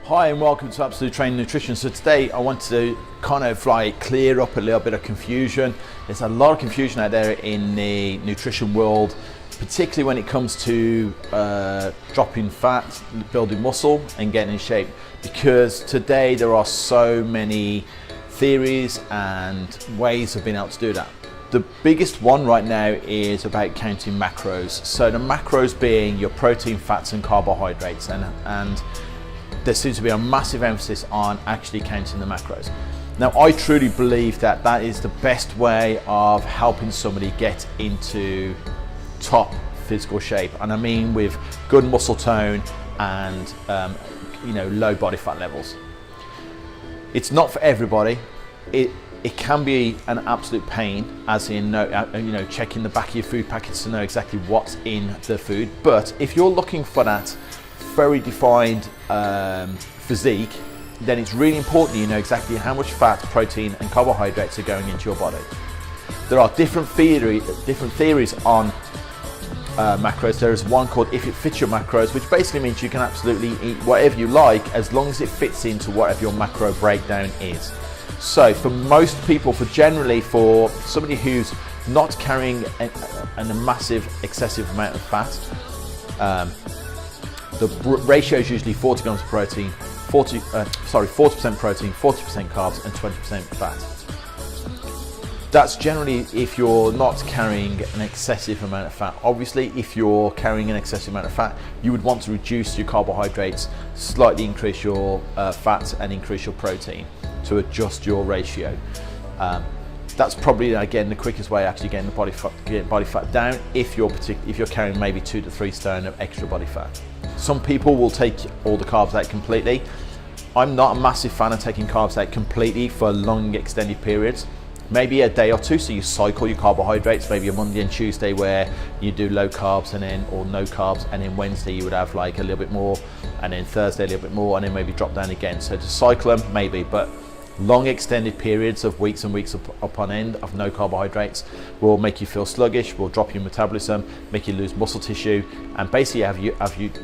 Hi and welcome to Absolute Training Nutrition. So today I want to kind of like clear up a little bit of confusion. There's a lot of confusion out there in the nutrition world, particularly when it comes to dropping fat, building muscle and getting in shape, because today there are so many theories and ways of being able to do that. The biggest one right now is about counting macros. So the macros being your protein, fats and carbohydrates, and there seems to be a massive emphasis on actually counting the macros. Now, I truly believe that that is the best way of helping somebody get into top physical shape, and I mean with good muscle tone and low body fat levels. It's not for everybody. It can be an absolute pain, as in checking the back of your food packets to know exactly what's in the food. But if you're looking for that very defined physique, then it's really important you know exactly how much fat, protein and carbohydrates are going into your body. There are different theories on macros. There is one called If It Fits Your Macros, which basically means you can absolutely eat whatever you like as long as it fits into whatever your macro breakdown is. So for most people, for somebody who's not carrying a massive excessive amount of fat, the ratio is usually 40 grams of protein, 40% protein, 40% carbs and 20% fat. That's generally if you're not carrying an excessive amount of fat. Obviously, if you're carrying an excessive amount of fat, you would want to reduce your carbohydrates, slightly increase your fats and increase your protein to adjust your ratio. That's probably, again, the quickest way actually getting the body fat down if you're carrying maybe 2 to 3 stone of extra body fat. Some people will take all the carbs out completely. I'm not a massive fan of taking carbs out completely for long extended periods. Maybe a day or two, so you cycle your carbohydrates, maybe a Monday and Tuesday where you do low carbs or no carbs, and then Wednesday you would have like a little bit more, and then Thursday a little bit more, and then maybe drop down again. So to cycle them, maybe, but long extended periods of weeks and weeks upon end of no carbohydrates will make you feel sluggish, will drop your metabolism, make you lose muscle tissue, and basically have you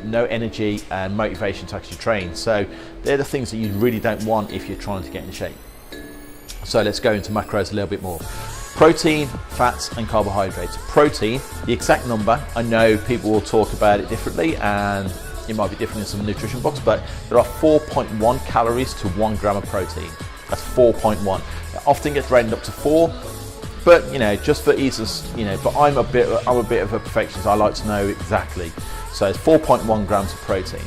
no energy and motivation to actually train. So they're the things that you really don't want if you're trying to get in shape. So let's go into macros a little bit more. Protein, fats and carbohydrates. Protein, the exact number, I know people will talk about it differently and it might be different in some nutrition books, but there are 4.1 calories to 1 gram of protein. That's 4.1. It often gets rounded up to 4, but just for ease of, but I'm a bit of a perfectionist. I like to know exactly. So it's 4.1 grams of protein.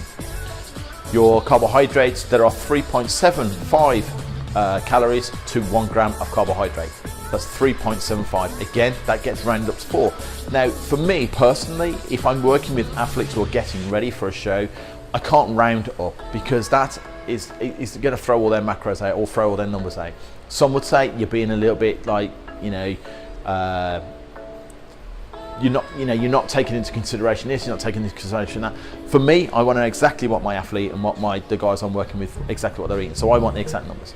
Your carbohydrates, there are 3.75 calories to 1 gram of carbohydrate. That's 3.75. Again, that gets rounded up to 4. Now, for me personally, if I'm working with athletes who are getting ready for a show, I can't round up because that is going to throw all their macros out or throw all their numbers out. Some would say you're being a little bit like, you're not taking into consideration this, you're not taking into consideration that. For me, I want to know exactly what my athlete and what the guys I'm working with, exactly what they're eating. So I want the exact numbers.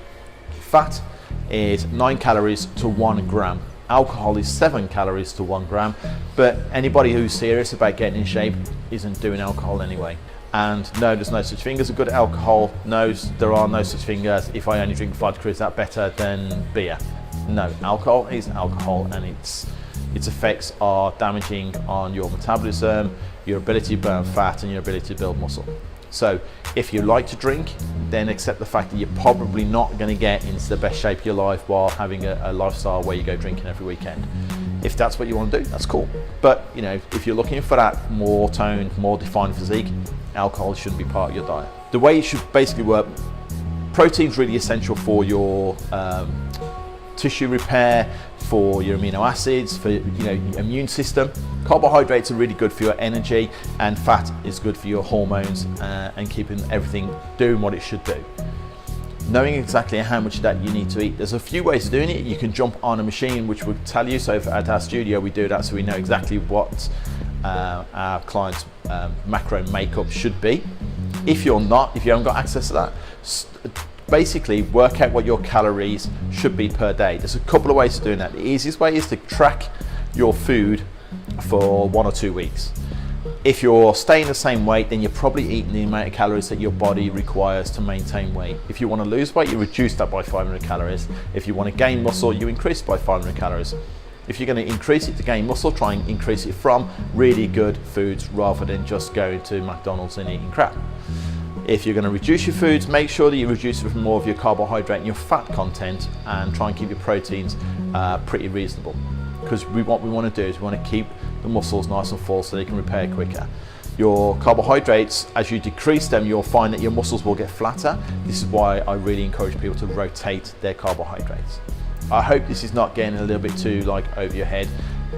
Fat is 9 calories to 1 gram. Alcohol is 7 calories to 1 gram. But anybody who's serious about getting in shape isn't doing alcohol anyway. And no, there's no such thing as a good alcohol. No, there are no such thing as if I only drink vodka, is that better than beer? No, alcohol is alcohol, and its effects are damaging on your metabolism, your ability to burn fat and your ability to build muscle. So if you like to drink, then accept the fact that you're probably not going to get into the best shape of your life while having a lifestyle where you go drinking every weekend. If that's what you want to do, that's cool. But if you're looking for that more toned, more defined physique, alcohol shouldn't be part of your diet. The way it should basically work, protein's really essential for your tissue repair, for your amino acids, for your immune system. Carbohydrates are really good for your energy, and fat is good for your hormones and keeping everything doing what it should do. Knowing exactly how much of that you need to eat. There's a few ways of doing it. You can jump on a machine which would tell you. So at our studio we do that so we know exactly what our clients' macro makeup should be. If you haven't got access to that, basically work out what your calories should be per day. There's a couple of ways of doing that. The easiest way is to track your food for 1 or 2 weeks. If you're staying the same weight, then you're probably eating the amount of calories that your body requires to maintain weight. If you want to lose weight, you reduce that by 500 calories. If you want to gain muscle, you increase it by 500 calories. If you're going to increase it to gain muscle, try and increase it from really good foods rather than just going to McDonald's and eating crap. If you're going to reduce your foods, make sure that you reduce it from more of your carbohydrate and your fat content, and try and keep your proteins pretty reasonable. Because what we want to do is we want to keep the muscles nice and full so they can repair quicker. Your carbohydrates, as you decrease them, you'll find that your muscles will get flatter. This is why I really encourage people to rotate their carbohydrates. I hope this is not getting a little bit too over your head,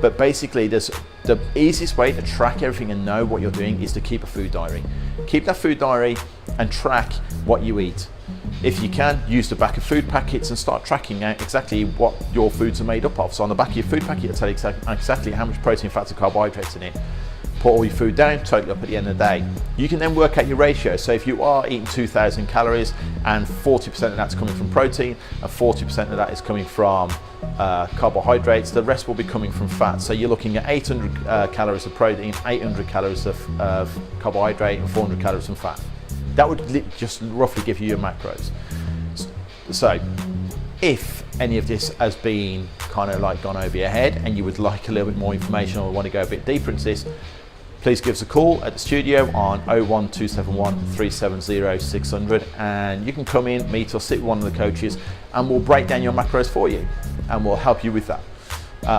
but basically the easiest way to track everything and know what you're doing is to keep a food diary. Keep that food diary and track what you eat. If you can, use the back of food packets and start tracking out exactly what your foods are made up of. So on the back of your food packet, it'll tell you exactly how much protein, fats and carbohydrates in it. Put all your food down, total up at the end of the day. You can then work out your ratio. So if you are eating 2,000 calories and 40% of that's coming from protein and 40% of that is coming from carbohydrates, the rest will be coming from fat. So you're looking at 800 calories of protein, 800 calories of carbohydrate and 400 calories from fat. That would just roughly give you your macros. So if any of this has been kind of gone over your head and you would like a little bit more information or want to go a bit deeper into this, please give us a call at the studio on 01271 370 600, and you can come in, meet or sit with one of the coaches, and we'll break down your macros for you and we'll help you with that.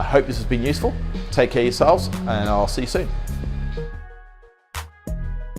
Hope this has been useful. Take care of yourselves, and I'll see you soon.